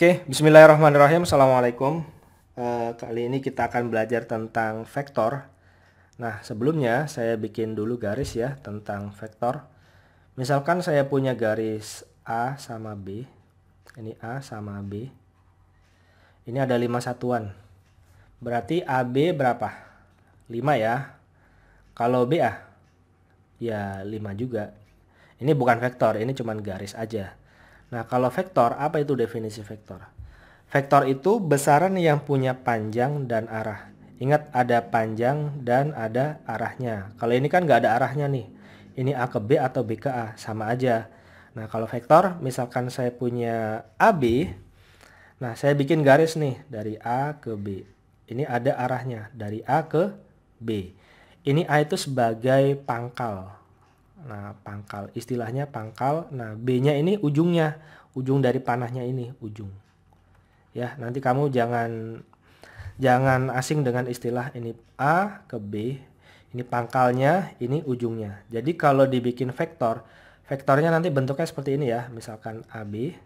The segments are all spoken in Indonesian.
Oke, bismillahirrahmanirrahim. Assalamualaikum. Kali ini kita akan belajar tentang vektor. Nah, sebelumnya saya bikin dulu garis ya tentang vektor. Misalkan saya punya garis A sama B. Ini A sama B. Ini ada 5 satuan. Berarti AB berapa? 5 ya. Kalau BA? Ya 5 juga. Ini bukan vektor, ini cuma garis aja. Nah, kalau vektor, apa itu definisi vektor? Vektor itu besaran yang punya panjang dan arah. Ingat, ada panjang dan ada arahnya. Kalau ini kan nggak ada arahnya nih. Ini A ke B atau B ke A, sama aja. Nah, kalau vektor, misalkan saya punya AB, nah saya bikin garis nih dari A ke B. Ini ada arahnya dari A ke B. Ini A itu sebagai pangkal. Nah, pangkal, istilahnya pangkal. Nah, B-nya ini ujungnya, ujung dari panahnya ini, ujung. Ya, nanti kamu jangan asing dengan istilah ini A ke B, ini pangkalnya, ini ujungnya. Jadi kalau dibikin vektor, vektornya nanti bentuknya seperti ini ya, misalkan AB.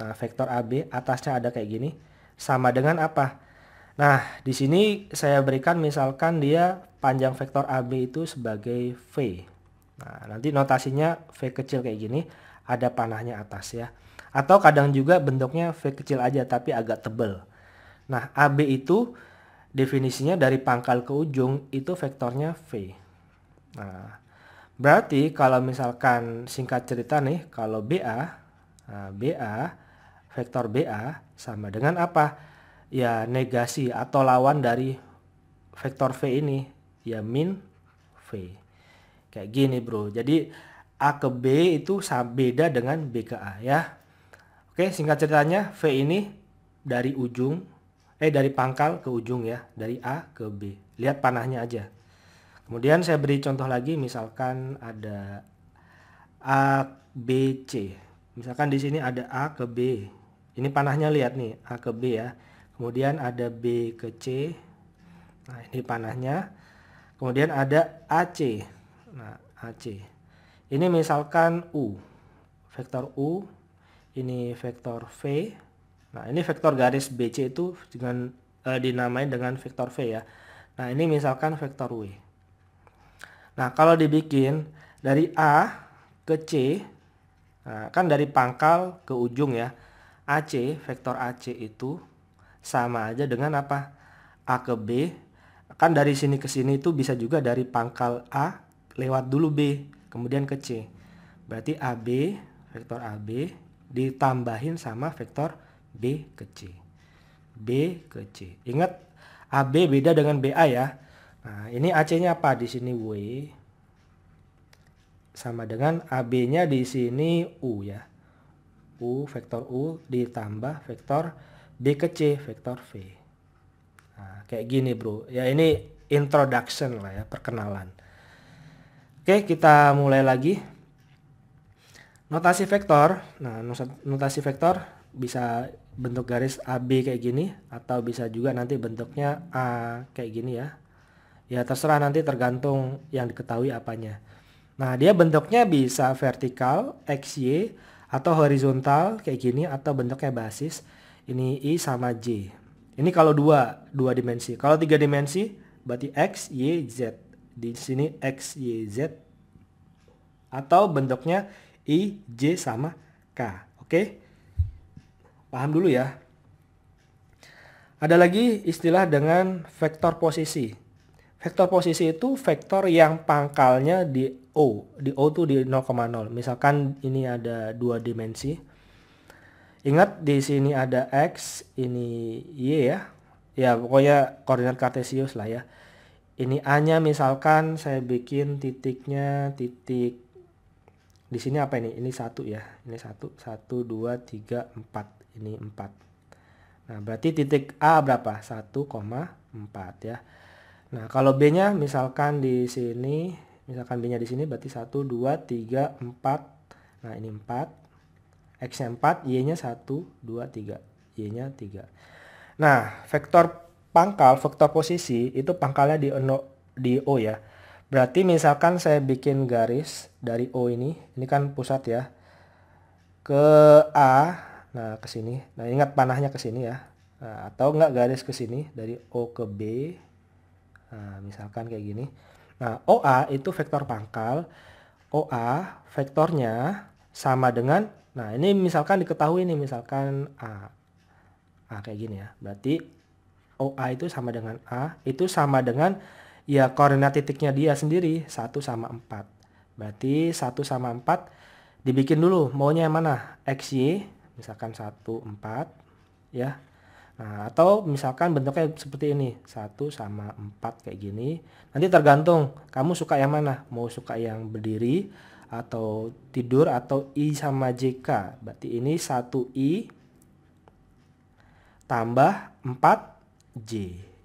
Nah, vektor AB atasnya ada kayak gini, sama dengan apa? Nah, di sini saya berikan misalkan dia panjang vektor AB itu sebagai V. Nah, nanti notasinya V kecil kayak gini, ada panahnya atas ya. Atau kadang juga bentuknya V kecil aja tapi agak tebal. Nah, AB itu definisinya dari pangkal ke ujung itu vektornya V. Nah, berarti kalau misalkan singkat cerita nih, kalau BA, nah BA, vektor BA sama dengan apa? Ya negasi atau lawan dari vektor V ini, ya min V. Kayak gini bro. Jadi A ke B itu beda dengan B ke A ya. Oke, singkat ceritanya V ini dari pangkal ke ujung ya. Dari A ke B. Lihat panahnya aja. Kemudian saya beri contoh lagi, misalkan ada A, B, C. Misalkan di sini ada A ke B. Ini panahnya lihat nih, A ke B ya. Kemudian ada B ke C. Nah, ini panahnya. Kemudian ada AC. Nah, AC. Ini misalkan U. Vektor U. Ini vektor V. Nah, ini vektor garis BC itu dengan dinamain dengan vektor V ya. Nah, ini misalkan vektor W. Nah, kalau dibikin dari A ke C, nah, kan dari pangkal ke ujung ya. AC, vektor AC itu sama aja dengan apa? A ke B. Kan dari sini ke sini itu bisa juga dari pangkal A lewat dulu B, kemudian ke C. Berarti AB, vektor AB ditambahin sama vektor B ke C. B ke C. Ingat, AB beda dengan BA ya. Nah, ini AC-nya apa? Di sini W. Sama dengan AB-nya di sini U ya. U, vektor U ditambah vektor B ke C, vektor V. Nah, kayak gini bro. Ya ini introduction lah ya, perkenalan. Oke, kita mulai lagi. Notasi vektor. Nah, notasi vektor bisa bentuk garis AB kayak gini, atau bisa juga nanti bentuknya A kayak gini ya. Ya terserah, nanti tergantung yang diketahui apanya. Nah, dia bentuknya bisa vertikal, XY, atau horizontal kayak gini, atau bentuknya basis. Ini I sama J. Ini kalau dua dimensi. Kalau 3 dimensi berarti X, Y, Z. Di sini X, Y, Z. Atau bentuknya I, J sama K. Oke? Paham dulu ya. Ada lagi istilah dengan vektor posisi. Vektor posisi itu vektor yang pangkalnya di O. Di O itu di 0,0. Misalkan ini ada 2 dimensi. Ingat, di sini ada X, ini Y ya. Ya pokoknya koordinat kartesius lah ya. Ini A-nya misalkan saya bikin titiknya titik. Di sini apa ini? Ini 1 ya. Ini 1, 1, 2, 3, 4. Ini 4. Nah, berarti titik A berapa? 1,4 ya. Nah, kalau B-nya misalkan di sini, misalkan B-nya di sini berarti 1, 2, 3, 4. Nah, ini 4. X-nya 4, Y-nya 1, 2, 3. Y-nya 3. Nah, vektor pangkal, vektor posisi itu pangkalnya di O ya. Berarti misalkan saya bikin garis dari O ini kan pusat ya, ke A. Nah, ke sini. Nah, ingat panahnya ke sini ya. Nah, atau enggak garis ke sini dari O ke B. Nah, misalkan kayak gini. Nah, OA itu vektor pangkal. OA vektornya sama dengan, nah ini misalkan diketahui nih, misalkan A. A kayak gini ya. Berarti OA itu sama dengan A, itu sama dengan ya koordinat titiknya dia sendiri, 1 sama 4. Berarti 1 sama 4 dibikin dulu, maunya yang mana? XY, misalkan 1, 4 ya. Nah, atau misalkan bentuknya seperti ini, 1 sama 4 kayak gini. Nanti tergantung kamu suka yang mana, mau suka yang berdiri atau tidur atau I sama JK. Berarti ini 1I tambah 4J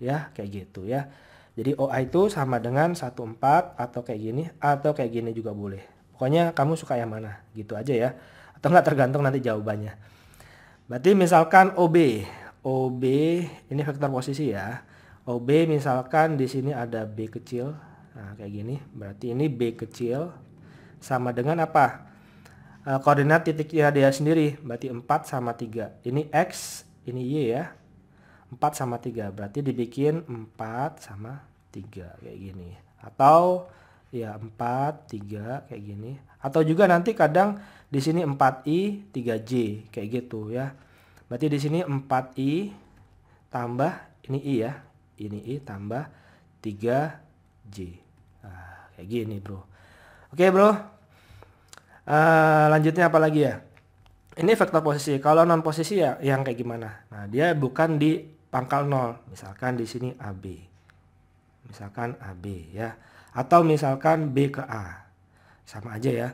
ya, kayak gitu ya. Jadi OA itu sama dengan 14 atau kayak gini atau kayak gini juga boleh. Pokoknya kamu suka yang mana, gitu aja ya. Atau enggak tergantung nanti jawabannya. Berarti misalkan OB. OB ini vektor posisi ya. OB misalkan di sini ada B kecil. Nah, kayak gini. Berarti ini B kecil sama dengan apa? Koordinat titiknya dia sendiri. Berarti 4 sama 3. Ini X, ini Y ya. 4 sama 3. Berarti dibikin 4 sama 3 kayak gini. Atau ya 4, 3 kayak gini. Atau juga nanti kadang di sini 4I, 3J kayak gitu ya. Berarti di sini 4I tambah ini I ya. Ini I tambah 3J. Nah, kayak gini, Bro. Oke, Bro. Lanjutnya apa lagi ya? Ini vektor posisi. Kalau non posisi ya yang kayak gimana? Nah, dia bukan di pangkal 0. Misalkan di sini AB. Misalkan AB ya. Atau misalkan B ke A. Sama aja ya.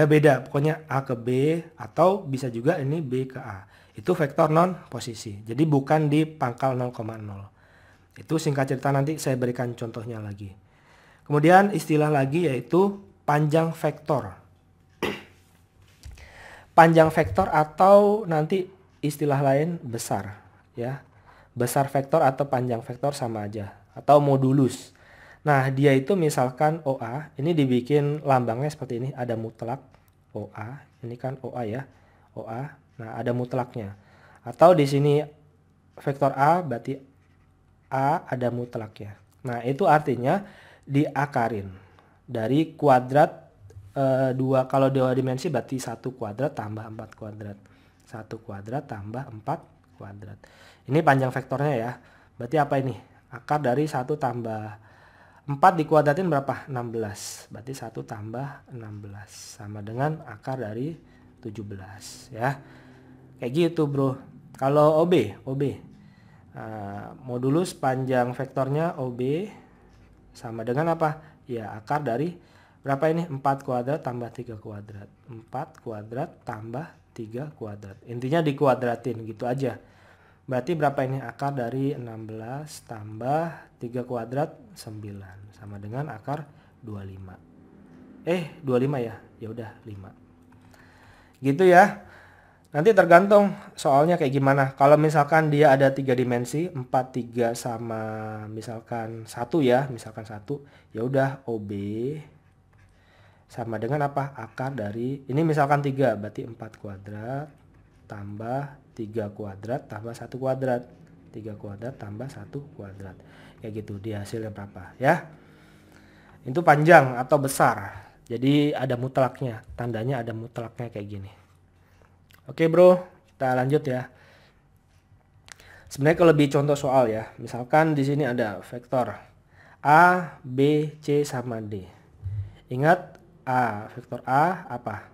Beda, pokoknya A ke B atau bisa juga ini B ke A. Itu vektor non posisi. Jadi bukan di pangkal 0,0. Itu singkat cerita, nanti saya berikan contohnya lagi. Kemudian istilah lagi yaitu panjang vektor. Panjang vektor atau nanti istilah lain besar ya. Besar vektor atau panjang vektor sama aja. Atau modulus. Nah, dia itu misalkan OA, ini dibikin lambangnya seperti ini, ada mutlak OA, ini kan OA ya, OA. Nah, ada mutlaknya. Atau di sini vektor A berarti A ada mutlaknya. Nah, itu artinya diakarin dari kuadrat 2, kalau 2 dimensi berarti 1 kuadrat tambah 4 kuadrat. 1 kuadrat tambah 4 kuadrat. Ini panjang vektornya ya. Berarti apa ini? Akar dari 1 tambah 4 dikuadratin berapa? 16. Berarti 1 tambah 16 sama dengan akar dari 17 ya. Kayak gitu, Bro. Kalau OB modulus panjang vektornya OB sama dengan apa? Ya, akar dari berapa ini? 4 kuadrat tambah 3 kuadrat. 4 kuadrat tambah 3 kuadrat. Intinya dikuadratin gitu aja. Berarti berapa ini? Akar dari 16 tambah 3 kuadrat 9 sama dengan akar 25. 25 ya. Ya udah 5. Gitu ya. Nanti tergantung soalnya kayak gimana. Kalau misalkan dia ada 3 dimensi, 4, 3 sama misalkan 1 ya, misalkan 1, ya udah OB sama dengan apa? Akar dari ini misalkan 3, berarti 4 kuadrat tambah 3 kuadrat tambah 1 kuadrat. 3 kuadrat tambah 1 kuadrat. Kayak gitu, dia hasilnya berapa ya. Itu panjang atau besar. Jadi ada mutlaknya, tandanya ada mutlaknya kayak gini. Oke, Bro, kita lanjut ya. Sebenarnya kalau lebih contoh soal ya. Misalkan di sini ada vektor A, B, C sama D. Ingat vektor A apa?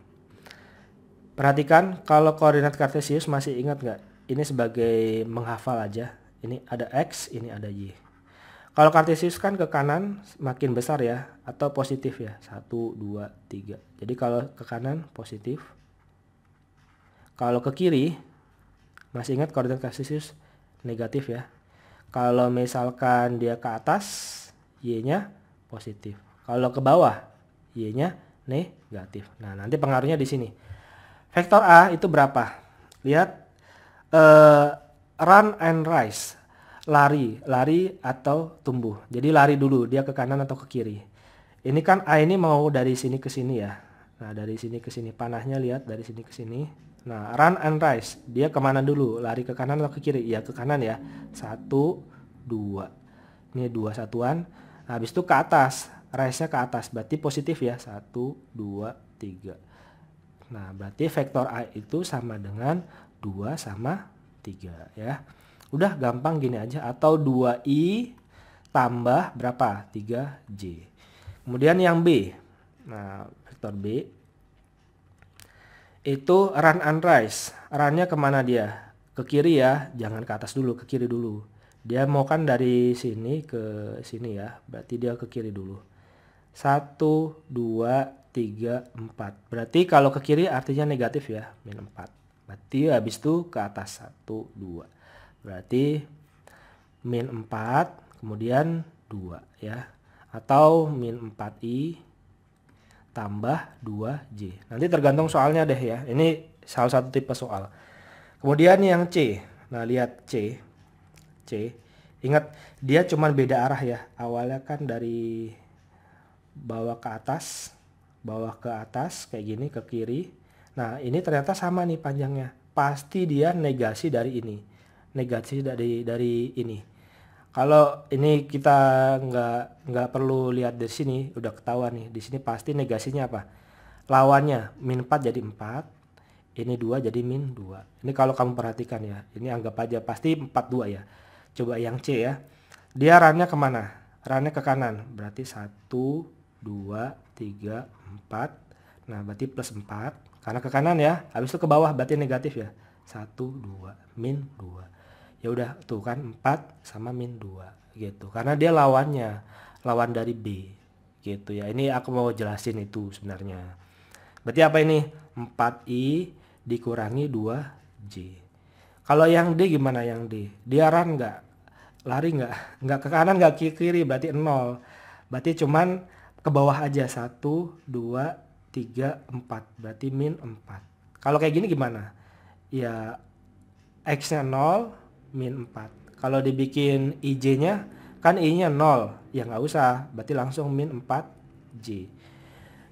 Perhatikan kalau koordinat kartesius masih ingat nggak? Ini sebagai menghafal aja. Ini ada X, ini ada Y. Kalau kartesius kan ke kanan makin besar ya, atau positif ya. 1, 2, 3. Jadi kalau ke kanan positif. Kalau ke kiri, masih ingat koordinat kartesius negatif ya. Kalau misalkan dia ke atas, Y-nya positif. Kalau ke bawah, Y-nya negatif. Nah, nanti pengaruhnya di sini. Vektor A itu berapa? Lihat, run and rise. Lari atau tumbuh. Jadi lari dulu, dia ke kanan atau ke kiri. Ini kan A ini mau dari sini ke sini ya. Nah, dari sini ke sini. Panahnya lihat dari sini ke sini. Nah, run and rise, dia kemana dulu? Lari ke kanan atau ke kiri? Ya ke kanan ya. 1, 2. Ini 2 satuan. Habis itu ke atas, rise-nya ke atas. Berarti positif ya. 1, 2, 3. Nah, berarti vektor A itu sama dengan 2 sama 3 ya. Udah gampang gini aja. Atau 2i tambah berapa? 3j. Kemudian yang B. Nah, vektor B itu run and rise. Runnya kemana dia? Ke kiri ya, jangan ke atas dulu, ke kiri dulu. Dia mau kan dari sini ke sini ya, berarti dia ke kiri dulu. 1, 2, 3, 4. Berarti kalau ke kiri artinya negatif ya, min 4. Berarti habis itu ke atas 1, 2. Berarti min 4, kemudian 2 ya. Atau min 4i tambah 2j. Nanti tergantung soalnya deh ya. Ini salah satu tipe soal. Kemudian yang C. Nah, lihat C. Ingat, dia cuma beda arah ya. Awalnya kan dari bawah ke atas, kayak gini ke kiri. Nah, ini ternyata sama nih panjangnya. Pasti dia negasi dari ini. Negasi dari ini. Kalau ini kita nggak perlu lihat dari sini, udah ketahuan nih. Di sini pasti negasinya apa? Lawannya min 4 jadi 4. Ini 2 jadi min 2. Ini kalau kamu perhatikan ya. Ini anggap aja pasti 42 ya. Coba yang C ya. Dia runnya kemana? Runnya ke kanan. Berarti 1, 2, 3, 4. Nah, berarti plus 4. Karena ke kanan ya. Habis itu ke bawah berarti negatif ya. 1, 2, min 2. Ya udah tuh kan 4 sama min 2 gitu. Karena dia lawannya, lawan dari B gitu ya. Ini aku mau jelasin itu sebenarnya. Berarti apa ini? 4i dikurangi 2j. Kalau yang D gimana yang D? Dia run nggak? Lari nggak? Nggak ke kanan nggak ke kiri, berarti 0. Berarti cuman ke bawah aja. 1, 2, 3, 4. Berarti min 4. Kalau kayak gini gimana? Ya x-nya 0, min 4. Kalau dibikin ij-nya kan i-nya 0, ya nggak usah, berarti langsung min 4j.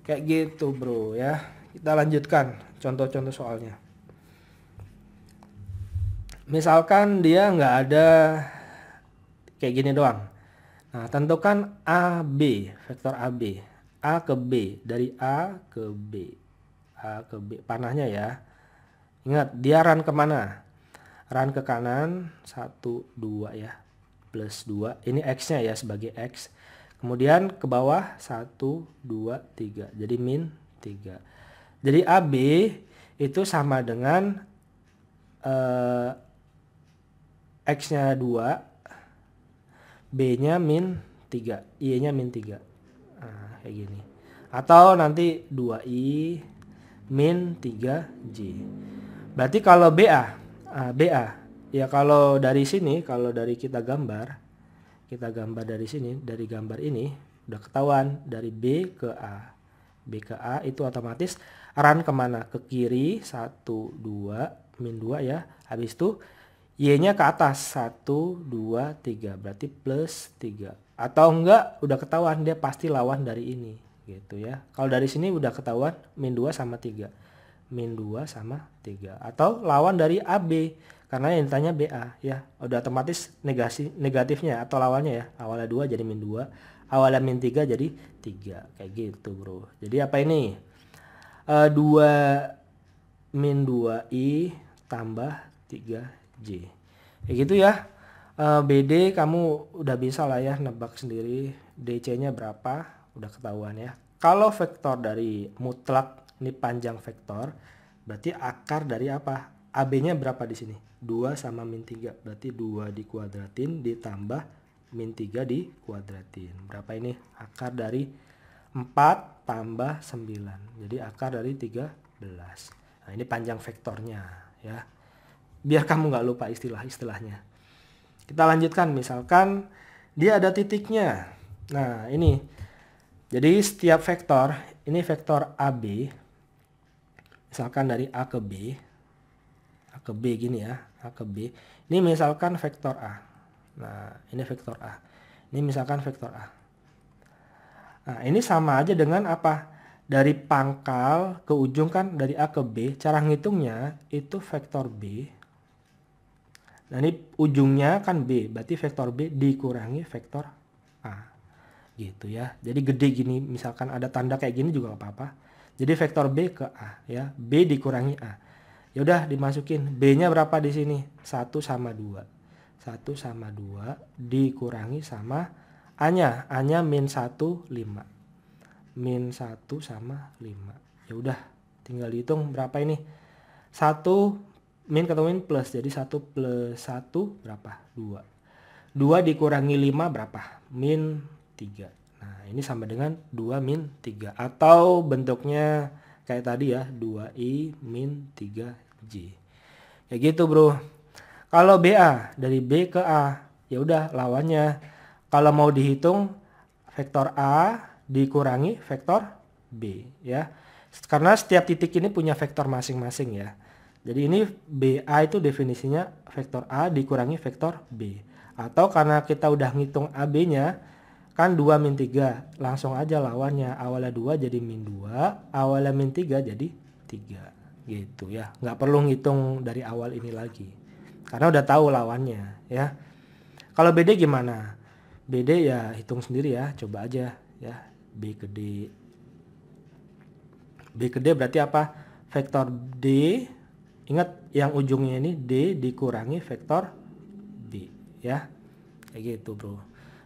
Kayak gitu bro ya. Kita lanjutkan contoh-contoh soalnya. Misalkan dia nggak ada kayak gini doang. Nah, tentukan AB, vektor AB. A ke B, dari A ke B. A ke B, panahnya ya. Ingat, dia run kemana? Run ke kanan 1, 2 ya, plus 2. Ini x-nya ya sebagai x. Kemudian ke bawah 1, 2, 3. Jadi min 3. Jadi AB itu sama dengan x-nya 2, B-nya min 3, Y-nya min 3. Nah, kayak gini. Atau nanti 2i min 3j. Berarti kalau BA ya, kalau dari sini, kalau dari kita gambar dari sini, dari gambar ini udah ketahuan dari B ke A itu otomatis run kemana? Ke kiri 1, 2, min 2 ya. Habis itu Y-nya ke atas 1, 2, 3, berarti plus 3. Atau enggak, udah ketahuan dia pasti lawan dari ini gitu ya. Kalau dari sini udah ketahuan min 2 sama 3. Min 2 sama 3. Atau lawan dari AB, karena yang ditanya BA ya. Udah otomatis negatifnya atau lawannya ya. Awalnya 2 jadi min 2, awalnya min 3 jadi 3. Kayak gitu bro. Jadi apa ini? 2 min 2i tambah 3j. Kayak gitu ya. BD kamu udah bisa lah ya nebak sendiri. DC-nya berapa? Udah ketahuan ya. Kalau vektor dari mutlak, ini panjang vektor, berarti akar dari apa? AB-nya berapa di sini? 2 sama min 3. Berarti 2 dikuadratin ditambah min 3 dikuadratin. Berapa ini? Akar dari 4 tambah 9. Jadi akar dari 13. Nah, ini panjang vektornya ya. Biar kamu nggak lupa istilah-istilahnya. Kita lanjutkan, misalkan dia ada titiknya. Nah, ini. Jadi setiap vektor, ini vektor AB. Misalkan dari A ke B gini ya, A ke B. Ini misalkan vektor A. Nah, ini vektor A. Ini misalkan vektor A. Nah, ini sama aja dengan apa? dari pangkal ke ujung kan dari A ke B, cara ngitungnya itu vektor B. Nah ini ujungnya kan B, berarti vektor B dikurangi vektor A. Gitu ya. Jadi gede gini, misalkan ada tanda kayak gini juga gak apa-apa. Jadi vektor B ke A ya, B dikurangi A. Ya udah dimasukin, B-nya berapa di sini? 1 sama 2. 1 sama 2 dikurangi sama A-nya. A-nya min 1, 5. Min 1 sama 5. Ya udah, tinggal dihitung berapa ini? 1 min ketemu plus, jadi 1 plus 1 berapa? 2. 2 dikurangi 5 berapa? Min 3. Nah ini sama dengan 2 min 3. Atau bentuknya kayak tadi ya, 2i min 3j. Ya gitu bro. Kalau BA dari B ke A, ya udah lawannya. Kalau mau dihitung vektor A dikurangi vektor B ya. Karena setiap titik ini punya vektor masing-masing ya. Jadi ini BA itu definisinya vektor A dikurangi vektor B. Atau karena kita udah ngitung AB-nya kan 2 min 3, langsung aja lawannya. Awalnya 2 jadi min 2, awalnya min 3 jadi 3. Gitu ya. Nggak perlu ngitung dari awal ini lagi. Karena udah tahu lawannya ya. Kalau BD gimana? BD ya hitung sendiri ya, coba aja ya. B ke D. B ke D berarti apa? Vektor D. Ingat yang ujungnya ini D dikurangi vektor B ya. Kayak gitu bro.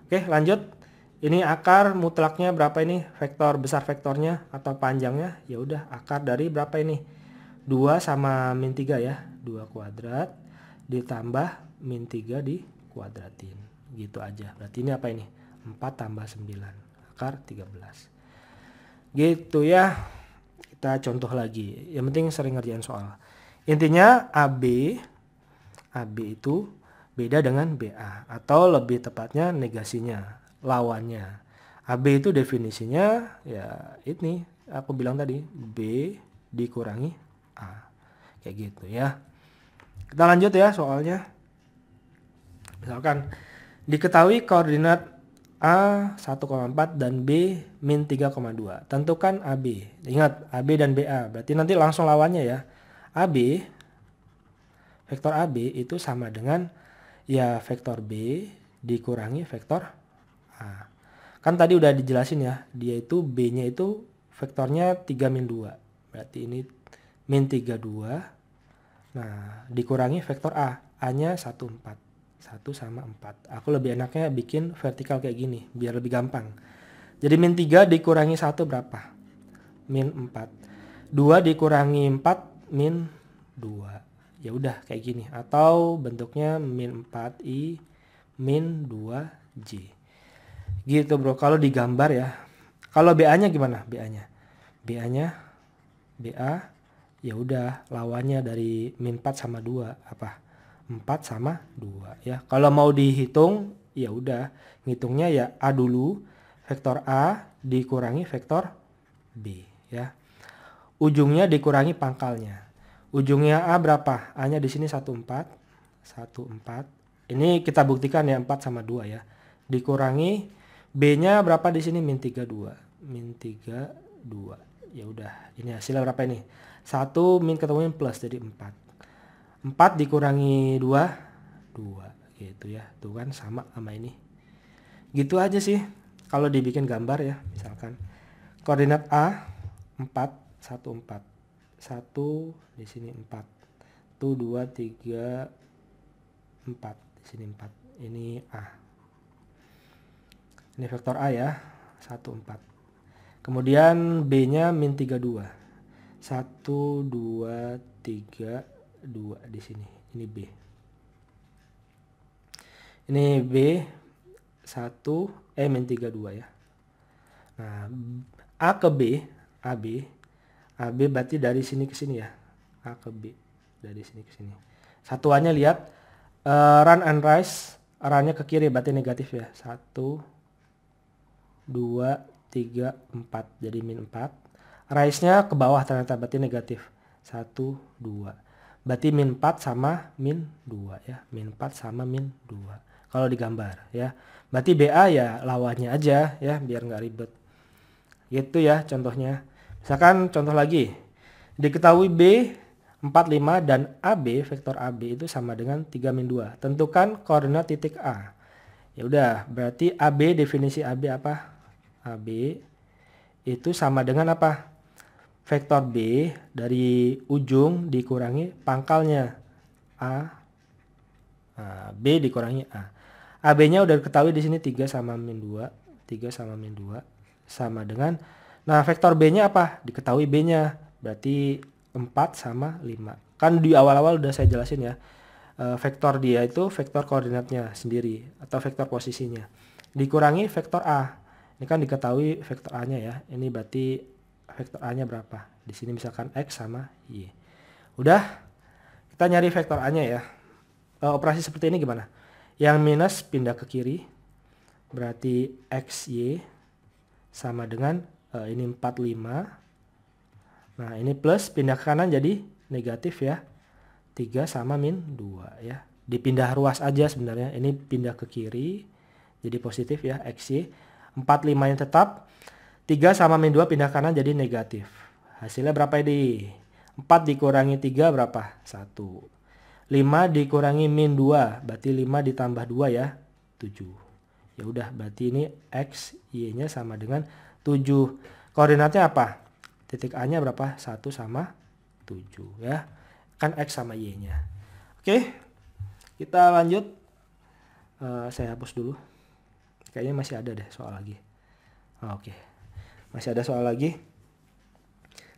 Oke lanjut. Ini akar mutlaknya berapa ini? Vektor besar vektornya atau panjangnya? Ya udah akar dari berapa ini? 2 sama min 3 ya. 2 kuadrat ditambah min 3 dikuadratin. Gitu aja. Berarti ini apa ini? 4 tambah 9. Akar 13. Gitu ya. Kita contoh lagi. Yang penting sering ngerjain soal. Intinya AB itu beda dengan BA. Atau lebih tepatnya negasinya, lawannya. AB itu definisinya ya ini aku bilang tadi, B dikurangi A. Kayak gitu ya. Kita lanjut ya soalnya. Misalkan diketahui koordinat A 1,4 dan B min 3,2. Tentukan AB. Ingat AB dan BA. Berarti nanti langsung lawannya ya. AB, vektor AB itu sama dengan ya vektor B dikurangi vektor A. Kan tadi udah dijelasin ya. Dia itu B-nya itu vektornya 3 min 2. Berarti ini min 32. Nah dikurangi vektor A. A-nya 1, 4. 1 sama 4. Aku lebih enaknya bikin vertikal kayak gini biar lebih gampang. Jadi min 3 dikurangi 1 berapa? Min 4. 2 dikurangi 4 min 2. Ya udah kayak gini. Atau bentuknya min 4i min 2j. Gitu bro. Kalau digambar ya. Kalau BA-nya gimana? BA-nya BA ya udah lawannya dari min 4 sama 2 apa? 4 sama 2 ya. Kalau mau dihitung ya udah ngitungnya ya A dulu, vektor A dikurangi vektor B ya. Ujungnya dikurangi pangkalnya. Ujungnya A berapa? A-nya di sini 1, 4. 1, 4. Ini kita buktikan ya 4 sama 2 ya. Dikurangi B-nya berapa di sini? Min 3, 2. Min 3, 2. Ya udah, ini hasilnya berapa ini? 1 min ketemu plus jadi 4. 4 dikurangi 2, 2 gitu ya. Tuh kan sama ini. Gitu aja sih kalau dibikin gambar ya. Misalkan koordinat A 4, 1, 4. 1 di sini 4. 1, 2, 3, 4. Di sini 4. Ini A. Ini vektor A ya. 1, 4. Kemudian B-nya min 3, 2. 1, 2, 3, 2 di sini. Ini B. Ini B 1 min 3, 2 ya. Nah, A ke B, AB berarti dari sini ke sini ya. A ke B dari sini ke sini. Satuannya lihat run and rise, run-nya ke kiri berarti negatif ya. 1 2 3 4 jadi min 4. Rise-nya ke bawah ternyata berarti negatif. 1 2. Berarti min 4 sama min 2 ya. Min 4 sama min 2. Kalau digambar ya. Berarti BA ya lawannya aja ya biar nggak ribet. Gitu ya contohnya. Misalkan contoh lagi, diketahui B 45 dan AB, vektor AB itu sama dengan 3 min 2. Tentukan koordinat titik A. Ya udah, berarti AB, definisi AB apa? AB itu sama dengan apa? Vektor B dari ujung dikurangi pangkalnya A. Nah, B dikurangi A. AB-nya udah diketahui di sini 3 sama min 2. 3 sama min 2 sama dengan, nah vektor B-nya apa? Diketahui B-nya. Berarti 4 sama 5. Kan di awal-awal udah saya jelasin ya. Vektor dia itu vektor koordinatnya sendiri atau vektor posisinya. Dikurangi vektor A. Ini kan diketahui vektor A-nya ya. Ini berarti vektor A-nya berapa? Di sini misalkan X sama Y. Udah, kita nyari vektor A-nya ya. Operasi seperti ini gimana? Yang minus pindah ke kiri. Berarti XY sama dengan ini 45. Nah, ini plus pindah ke kanan jadi negatif ya. 3 sama min 2 ya. Dipindah ruas aja sebenarnya. Ini pindah ke kiri. Jadi positif ya XY. 45 yang tetap. 3 sama min 2 pindah ke kanan jadi negatif. Hasilnya berapa ini? 4 dikurangi 3 berapa? 1. 5 dikurangi min 2. Berarti 5 ditambah 2 ya. 7. Ya udah, berarti ini X, Y-nya sama dengan 7. Koordinatnya apa? Titik A-nya berapa? 1 sama 7 ya. Kan X sama Y-nya. Oke, kita lanjut. Saya hapus dulu. Kayaknya masih ada deh soal lagi. Oke, masih ada soal lagi.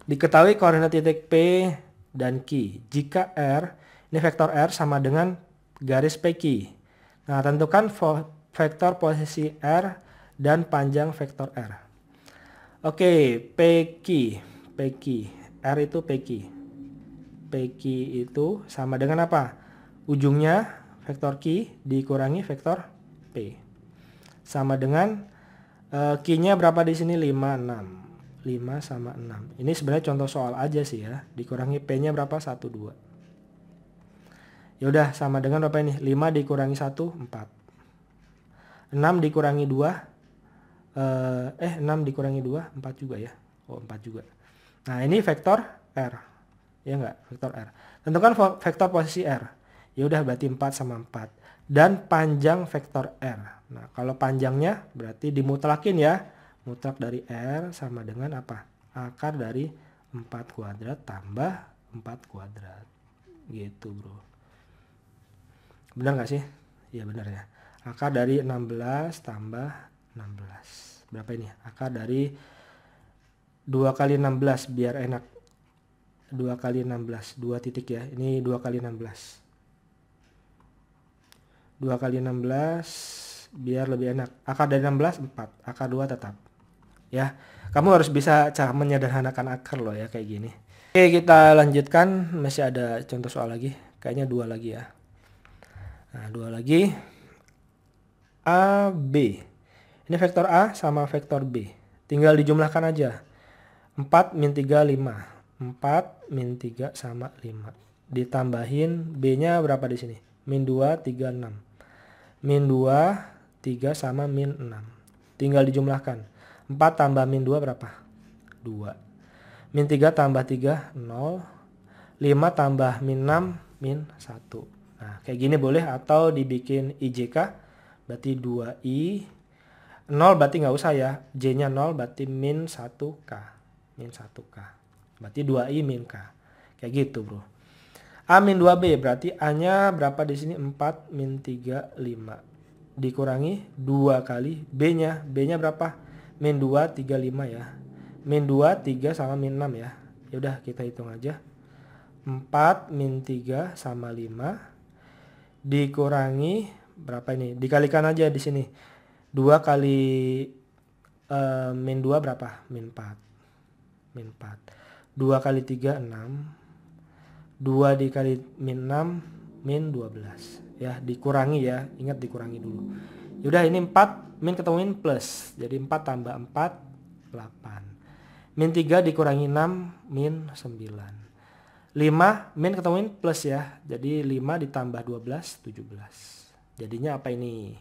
Diketahui koordinat titik P dan Q. Jika R, ini vektor R sama dengan garis PQ. Nah, tentukan vektor posisi R dan panjang vektor R. Oke, PQ. R itu PQ. PQ itu sama dengan apa? Ujungnya vektor Q dikurangi vektor P. Sama dengan Q-nya berapa di sini? 5, 6. 5 sama 6. Ini sebenarnya contoh soal aja sih ya. Dikurangi P-nya berapa? 1, 2. Ya udah, sama dengan berapa ini? 5 dikurangi 1, 4. 6 dikurangi 2. 6 dikurangi 2, 4 juga ya. Oh, 4 juga. Nah, ini vektor R. Ya enggak? Vektor R. Tentukan vektor posisi R. Ya udah, berarti 4 sama 4. Dan panjang vektor R. Nah, kalau panjangnya berarti dimutlakin ya. Mutlak dari R sama dengan apa? Akar dari 4 kuadrat tambah 4 kuadrat. Gitu bro. Benar gak sih? Iya benar ya. Akar dari 16 tambah 16. Berapa ini? Akar dari 2 kali 16 biar enak. 2 kali 16. 2 titik ya. Ini 2 kali 16. 2 kali 16 biar lebih enak. Akar dari 16 4. Akar 2 tetap. Ya, kamu harus bisa cara menyederhanakan akar loh ya kayak gini. Oke, kita lanjutkan. Masih ada contoh soal lagi. Kayaknya 2 lagi ya. Nah, 2 lagi. A, B. Ini vektor A sama vektor B. Tinggal dijumlahkan aja. 4 min 3, 5. 4 min 3 sama 5. Ditambahin B-nya berapa di sini? Min 2, 3, 6. Min 2, 3 sama min 6. Tinggal dijumlahkan. 4 tambah min 2 berapa? 2. Min 3 tambah 3, 0. 5 tambah min 6, min 1. Nah, kayak gini boleh atau dibikin IJK. Berarti 2I. 0 berarti nggak usah ya. J-nya 0 berarti min 1K. Min 1K. Berarti 2I min K. Kayak gitu bro. A min 2B berarti A-nya berapa di sini? 4 min 3, 5. Dikurangi 2 kali B-nya. B-nya berapa? Min 2, 3, 5 ya. Min 2, 3 sama min 6 ya. Yaudah kita hitung aja. 4 min 3 sama 5. Dikurangi berapa ini? Dikalikan aja di sini. 2 kali min 2 berapa? Min 4. Min 4. 2 kali 3, 6. 2 dikali min 6, min 12. Ya, dikurangi ya. Ingat dikurangi dulu. Yaudah, ini 4. Min ketemu min plus. Jadi 4 tambah 4, 8. Min 3 dikurangi 6, min 9. 5, min ketemu min plus ya. Jadi 5 ditambah 12, 17. Jadinya apa ini?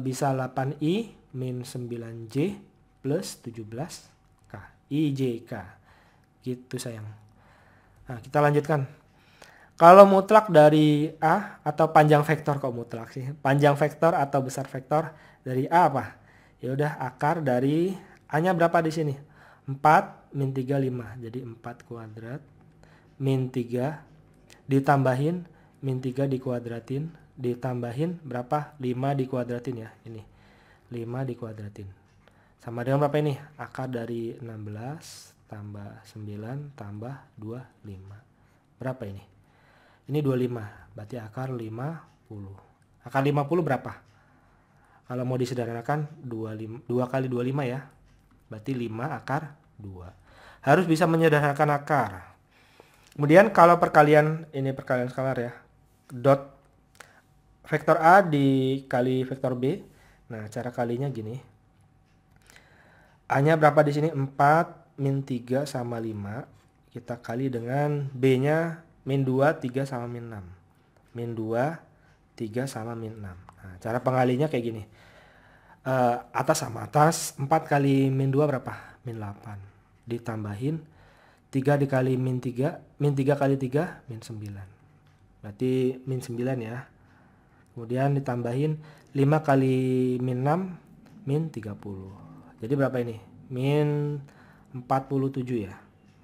Bisa 8I min 9J plus 17K. IJK. Gitu sayang. Nah, kita lanjutkan. Kalau mutlak dari A atau panjang vektor, kok mutlak sih? Panjang vektor atau besar vektor dari A apa? Ya udah, akar dari A-nya berapa di sini? 4 min 3 5. Jadi 4 kuadrat min 3 ditambahin min 3 dikuadratin ditambahin berapa? 5 dikuadratin ya. Ini 5 dikuadratin. Sama dengan berapa ini? Akar dari 16 tambah 9 tambah 2, 5. Berapa ini? Ini 25. Berarti akar 50. Akar 50 berapa? Kalau mau disederhanakan 2 kali 25 ya. Berarti 5 akar 2. Harus bisa menyederhanakan akar. Kemudian kalau perkalian, ini perkalian skalar ya. Dot vektor A dikali vektor B. Nah, cara kalinya gini. A-nya berapa di sini? 4 min 3 sama 5. Kita kali dengan B-nya min 2, 3 sama min 6. Min 2, 3 sama min 6. Nah, cara pengalinya kayak gini. Atas sama atas, 4 kali min 2 berapa? Min 8. Ditambahin 3 dikali min 3, min 3 kali 3, min 9. Berarti min 9 ya. Kemudian ditambahin 5 kali min 6, min 30. Jadi berapa ini? Min 47 ya.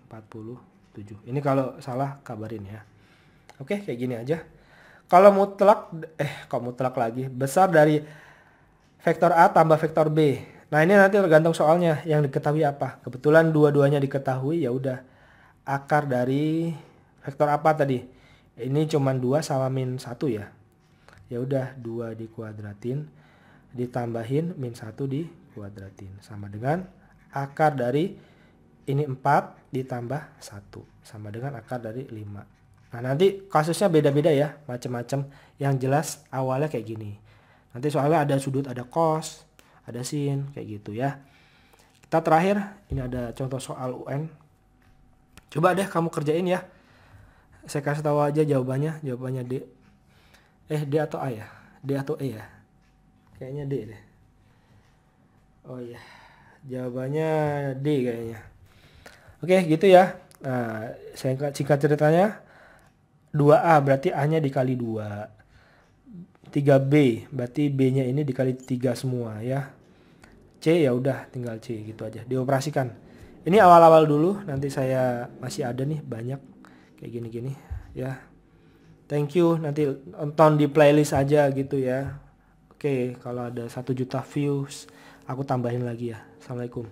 47. Ini kalau salah kabarin ya. Oke, kayak gini aja. Kalau mutlak, kok mutlak lagi? Besar dari vektor A tambah vektor B. Nah, ini nanti tergantung soalnya yang diketahui apa. Kebetulan dua-duanya diketahui, ya udah. Akar dari vektor apa tadi? Ini cuma 2 sama min 1 ya. Ya udah, 2 dikuadratin ditambahin min 1 dikuadratin sama dengan akar dari ini 4 ditambah 1 sama dengan akar dari 5. Nah, nanti kasusnya beda-beda ya, macam-macam. Yang jelas awalnya kayak gini. Nanti soalnya ada sudut, ada cos, ada sin, kayak gitu ya. Kita terakhir, ini ada contoh soal UN. Coba deh kamu kerjain ya. Saya kasih tahu aja jawabannya. Jawabannya D. D atau A ya? D atau E ya? Kayaknya D deh. Oh iya. Jawabannya D kayaknya. Oke, gitu ya. Nah, saya singkat ceritanya. 2A berarti A-nya dikali 2. 3B berarti B-nya ini dikali 3 semua ya. C ya udah tinggal C gitu aja. Dioperasikan. Ini awal-awal dulu, nanti saya masih ada nih banyak kayak gini-gini ya. Thank you, nanti nonton di playlist aja gitu ya. Oke, kalau ada 1 juta views aku tambahin lagi ya. Assalamualaikum.